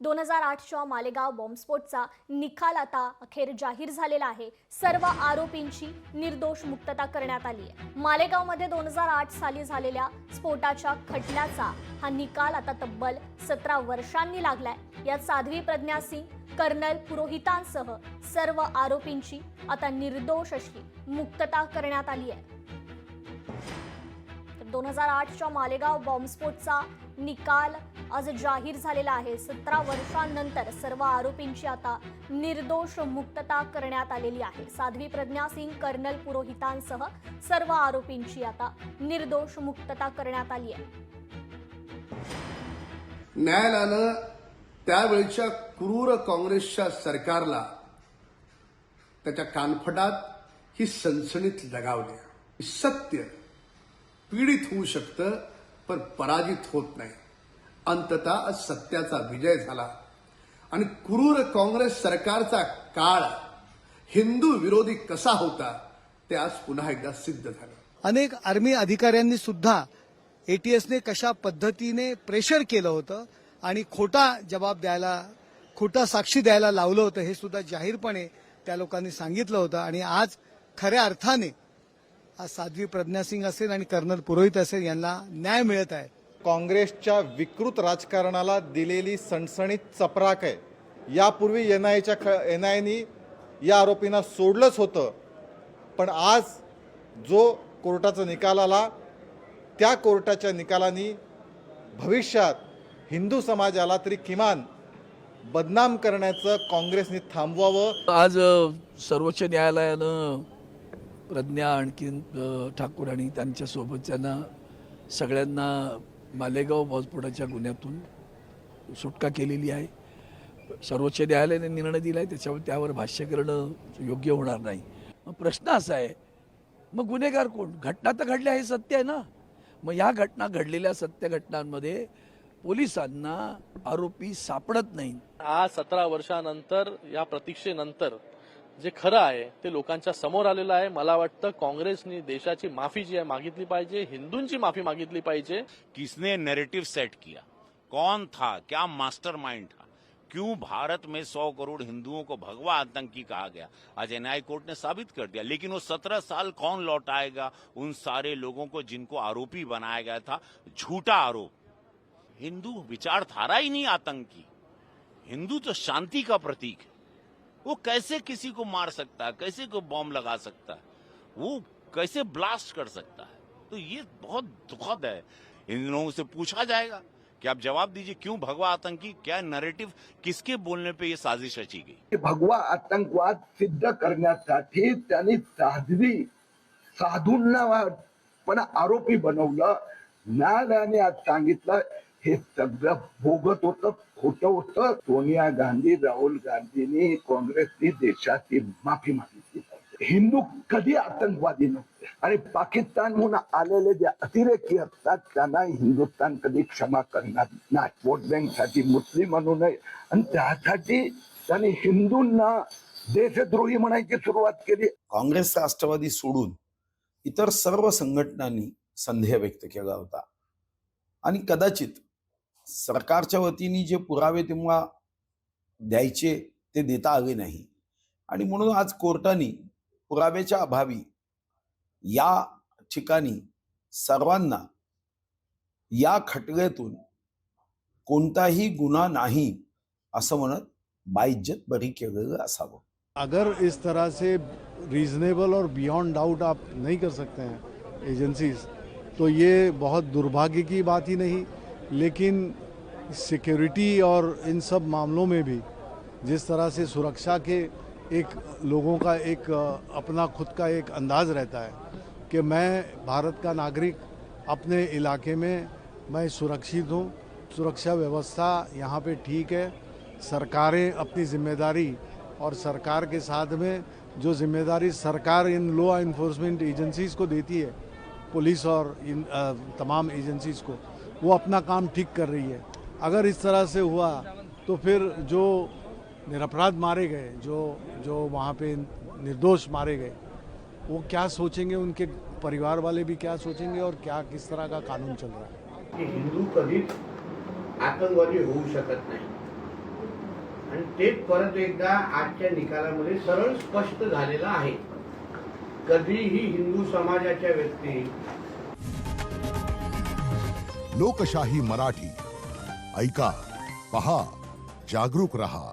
2008च्या मालेगाव बॉम्बस्फोटचा निकाल आता अखेर जाहीर झालेला आहे। सर्व आरोपींची निर्दोष मुक्तता करण्यात आली आहे। मालेगावमध्ये 2008 साली झालेल्या स्फोटाच्या खटल्याचा हा निकाल आता तब्बल 17 वर्षांनी लागलाय। यात साध्वी प्रज्ञा सिंग, कर्नल पुरोहितांसह सर्व आरोपींची आता निर्दोष अशी मुक्तता करण्यात आली आहे। 2008च्या मालेगाव बॉम्बस्फोटचा निकाल आज जाहीर झालेला आहे। 17 वर्षांनंतर सर्व आरोपींची आता निर्दोष मुक्तता करण्यात आलेली आहे। साध्वी प्रज्ञा सिंग, कर्नल पुरोहितांसह सर्व आरोपींची आता निर्दोष मुक्तता करण्यात आली आहे। न्यायालयानं त्यावेळच्या क्रूर काँग्रेसच्या सरकारला त्याच्या कानफटात ही सनसनीत लगावली। सत्य पीडित होऊ शकतं पण पराजित होत नाही। अंततः सत्याचा विजय झाला आणि क्रूर काँग्रेस सरकारचा काळ हिंदू विरोधी कसा होता ते आज पुन्हा एकदा सिद्ध झालं। अनेक आर्मी अधिकाऱ्यांनी सुद्धा एटीएसने कशा पद्धतीने प्रेशर केलं होतं आणि खोटा जबाब द्यायला, खोटा साक्षी द्यायला लावलं होतं हे सुद्धा जाहीरपणे त्या लोकांनी सांगितलं होतं। आणि आज खऱ्या अर्थाने आज साध्वी प्रज्ञा सिंग असेल आणि कर्नल पुरोहित असेल यांना न्याय मिळत आहे। काँग्रेसच्या विकृत राजकारणाला दिलेली सणसणीत चपराक आहे। यापूर्वी एनआयनी या आरोपींना सोडलंच होतं, पण आज जो कोर्टाचा निकाल आला त्या कोर्टाच्या निकालाने भविष्यात हिंदू समाजाला तरी किमान बदनाम करण्याचं काँग्रेसने थांबवावं। आज सर्वोच्च न्यायालयानं प्रज्ञा आणखीन ठाकूर आणि त्यांच्या सोबतच्यांना सगळ्यांना मालेगाव बॉम्बस्फोटाच्या गुन्ह्यातून सुटका केलेली आहे। सर्वोच्च न्यायालयाने निर्णय दिला आहे, त्यावर भाष्य करणं योग्य होणार नाही। मग प्रश्न असा आहे, मग गुन्हेगार कोण? घटना तर घडल्या हे सत्य आहे ना। मग या घटना घडलेल्या सत्य घटनांमध्ये पोलिसांना आरोपी सापडत नाही। आज 17 वर्षानंतर या प्रतीक्षेनंतर जे खरं आहे ते लोकांच्या समोर आलेलं आहे। मला वाटतं काँग्रेसने देशाची माफी जी आहे मागितली पाहिजे, हिंदूंची माफी मागितली पाहिजे। किसने नैरेटिव सेट किया, कौन था, क्या मास्टरमाइंड था, क्यों भारत में 100 करोड़ हिंदुओं को भगवा आतंकी कहा गया? आज एनआई कोर्ट ने साबित कर दिया। लेकिन वो 17 साल कौन लौटाएगा उन सारे लोगों को जिनको आरोपी बनाया गया था? झूठा आरोप। हिंदू विचारधारा ही नहीं आतंकी, हिंदू तो शांति का प्रतीक है। वो कैसे किसी को मार सकता है, कैसे को बॉम्ब लगा सकता है, वो कैसे ब्लास्ट कर सकता है? तो ये बहुत दुखद है। इन लोगों से पूछा जाएगा कि आप जवाब दीजिए, क्यों भगवा आतंकी? क्या नैरेटिव किसके बोलने पे ये साजिश रची गई? भगवा आतंकवाद सिद्ध करण्यासाठी त्यांनी साधूंना पण आरोपी बनवलं। न्यायालयाने आज सांगितलं हे सगळं भोगत होतं, खोटं होतं। सोनिया गांधी, राहुल गांधींनी, काँग्रेसनी देशाची माफी मागितली। हिंदू कधी आतंकवादी नव्हते आणि पाकिस्तानहून आलेले जे अतिरेकी असतात त्यांना हिंदुस्थान कधी क्षमा करणार नाही। वोट बँकसाठी मुस्लिम म्हणू नये आणि त्यासाठी त्यांनी हिंदूंना देशद्रोही म्हणायची सुरुवात केली। काँग्रेस, राष्ट्रवादी सोडून इतर सर्व संघटनांनी संदेह व्यक्त केला होता आणि कदाचित सरकारच्या वतीने जे पुरावे तेव्हा द्यायचे ते देता आले नाही आणि म्हणून आज कोर्टाने पुराव्याच्या अभावी या ठिकाणी सर्वांना या खटल्यातून कोणताही गुन्हा नाही असं म्हणत बाइज्जत बरी केलेलं असावं। अगर इस तरह से रीजनेबल और बियॉन्ड डाउट आप नहीं कर सकते हैं एजेंसीज, तो ये बहुत दुर्भाग्य की बात ही नहीं। लेकिन सिक्योरिटी और इन सब मामलों में भी जिस तरह से सुरक्षा के एक लोगों का एक अपना खुद का एक अंदाज़ रहता है कि मैं भारत का नागरिक, अपने इलाके में मैं सुरक्षित हूँ, सुरक्षा व्यवस्था यहाँ पे ठीक है। सरकारें अपनी जिम्मेदारी और सरकार के साथ में जो जिम्मेदारी सरकार इन लॉ इन्फोर्समेंट एजेंसीज़ को देती है, पुलिस और इन तमाम एजेंसीज़ को, वो अपना काम ठीक कर रही है। अगर इस तरह से हुआ तो फिर जो निरपराध मारे गए, जो वहाँ पे निर्दोष मारे गए, वो क्या सोचेंगे, उनके परिवार वाले भी क्या सोचेंगे और क्या किस तरह का कानून चल रहा है। हिंदू कधीच आतंकवादी होऊ शकत नाही। ते परत एकदा आजच्या निकालामध्ये सरळ स्पष्ट झालेलं आहे. कधीही हिंदू समाजाच्या व्यक्ती लोकशाही मराठी ऐका, पहा, जागरूक रहा.